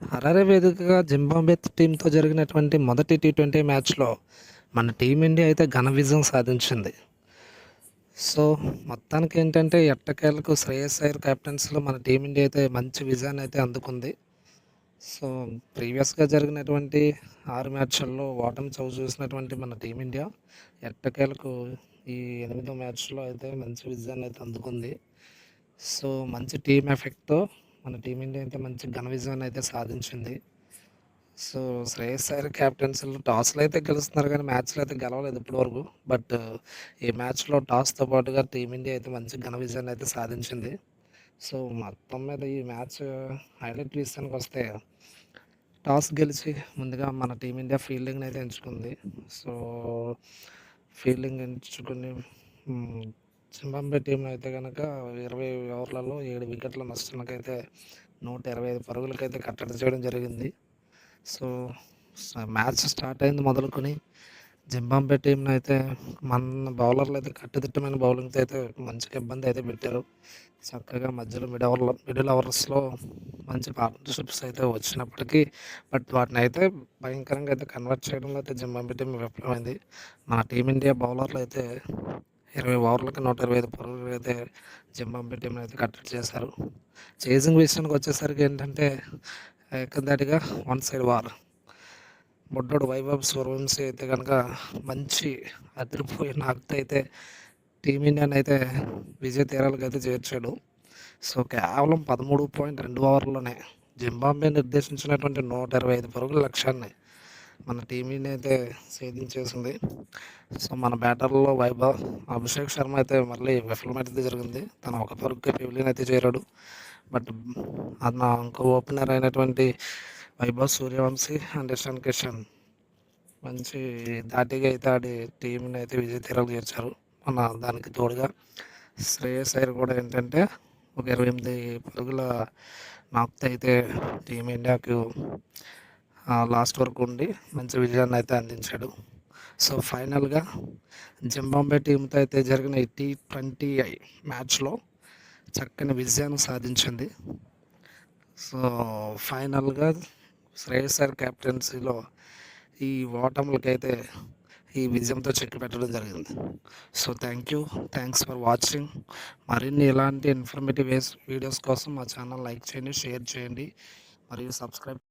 Harare వేదికగా Zimbabwe టీంతో జరిగినటువంటి మొదటి టీ20 మ్యాచ్లో మన టీమిండియా అయితే ఘన విజయం సాధించింది. సో మొత్తానికి ఏంటంటే ఎట్టకేలకు శ్రేయస్ అయ్యర్ కెప్టెన్సీలో మన టీమిండియా అయితే మంచి విజయాన్ని అయితే అందుకుంది. సో ప్రీవియస్గా జరిగినటువంటి 6 మ్యాచ్ల్లో ఓటమి చవి చూసినటువంటి మన టీమిండియా ఎట్టకేలకు ఈ 8వ మ్యాచ్లో అయితే మంచి విజయాన్ని అయితే అందుకుంది. సో మంచి టీమ్ ఎఫెక్ట్తో మన టీమిండియా అయితే మంచి ఘన విజయాన్ని అయితే సాధించింది. సో శ్రేయస్ అయ్యర్ క్యాప్టెన్సీలో టాస్‌లో అయితే గెలుస్తున్నారు కానీ మ్యాచ్‌లో అయితే గెలవలేదు ఇప్పటివరకు. బట్ ఈ మ్యాచ్‌లో టాస్‌తో పాటుగా టీమిండియా అయితే మంచి ఘన విజయాన్ని అయితే సాధించింది. సో మొత్తం మీద ఈ మ్యాచ్ హైలైట్ విషయానికొస్తే టాస్ గెలిచి ముందుగా మన టీమిండియా ఫీల్డింగ్‌ని అయితే ఎంచుకుంది. సో ఫీల్డింగ్ ఎంచుకుని జింబాబ్వే టీంలో అయితే గనక 20 ఓవర్లలో 7 వికెట్ల నష్టానికైతే 125 పరుగులకైతే కట్టడి చేయడం జరిగింది. సో మ్యాచ్ స్టార్ట్ అయింది మొదలుకొని జింబాబ్వే టీంని అయితే మన బౌలర్లు అయితే కట్టుదిట్టమైన బౌలింగ్తో అయితే మంచిగా ఇబ్బంది అయితే పెట్టారు. చక్కగా మధ్యలో మిడిల్ ఓవర్స్లో మంచి పార్ట్నర్షిప్స్ అయితే వచ్చినప్పటికీ బట్ వాటిని అయితే భయంకరంగా అయితే కన్వర్ట్ చేయడంలో అయితే జింబాబ్వే టీం విఫలమైంది. మన టీమిండియా బౌలర్లు అయితే 20 ఓవర్లకి 125 పరుగులు అయితే జింబాబ్వే టీంని అయితే కట్టడి చేశారు. చేజింగ్ విషయానికి వచ్చేసరికి ఏంటంటే ఏకధాటిగా వన్ సైడ్ వార్. బుడ్డోడు వైభవ్ సూర్యవంశీ అయితే కనుక మంచి అదిరిపోయి నాకుతో అయితే టీమిండియాని అయితే విజయ తీరాలకు అయితే చేర్చాడు. సో కేవలం 13.2 ఓవర్లోనే జింబాబ్వే నిర్దేశించినటువంటి 125 పరుగుల లక్ష్యాన్ని మన టీమిండియా అయితే ఛేదించేసింది. సో మన బ్యాటర్లో వైభవ్ అభిషేక్ శర్మ అయితే మళ్ళీ విఫలమైతే జరిగింది. తను ఒక పరుగుకి పెవిలియన్ అయితే చేరాడు. బట్ అతను ఇంకో ఓపెనర్ అయినటువంటి వైభవ్ సూర్యవంశీ అండ్ ఇషాన్ కిషన్ మంచి ధాటిగా అయితే ఆడి టీంని అయితే విజయ తీరాలకు చేర్చారు. మన దానికి తోడుగా శ్రేయస్ అయ్యర్ కూడా ఏంటంటే ఒక 28 పరుగుల నాక్తో అయితే టీమిండియాకు లాస్ట్ వరకు ఉండి మంచి విజయాన్ని అయితే అందించాడు. సో ఫైనల్గా జింబాబ్వే టీంతో అయితే జరిగిన ఈ టీ20 మ్యాచ్లో చక్కని విజయాన్ని సాధించింది. సో ఫైనల్గా శ్రేయస్ అయ్యర్ కెప్టెన్సీలో ఈ ఓటములకైతే ఈ విజయంతో చెక్ పెట్టడం జరిగింది. So thanks for watching. మరిన్ని ఇలాంటి ఇన్ఫర్మేటివ్ వీడియోస్ కోసం మా ఛానల్ లైక్ చేయండి, షేర్ చేయండి మరియు సబ్స్క్రైబ్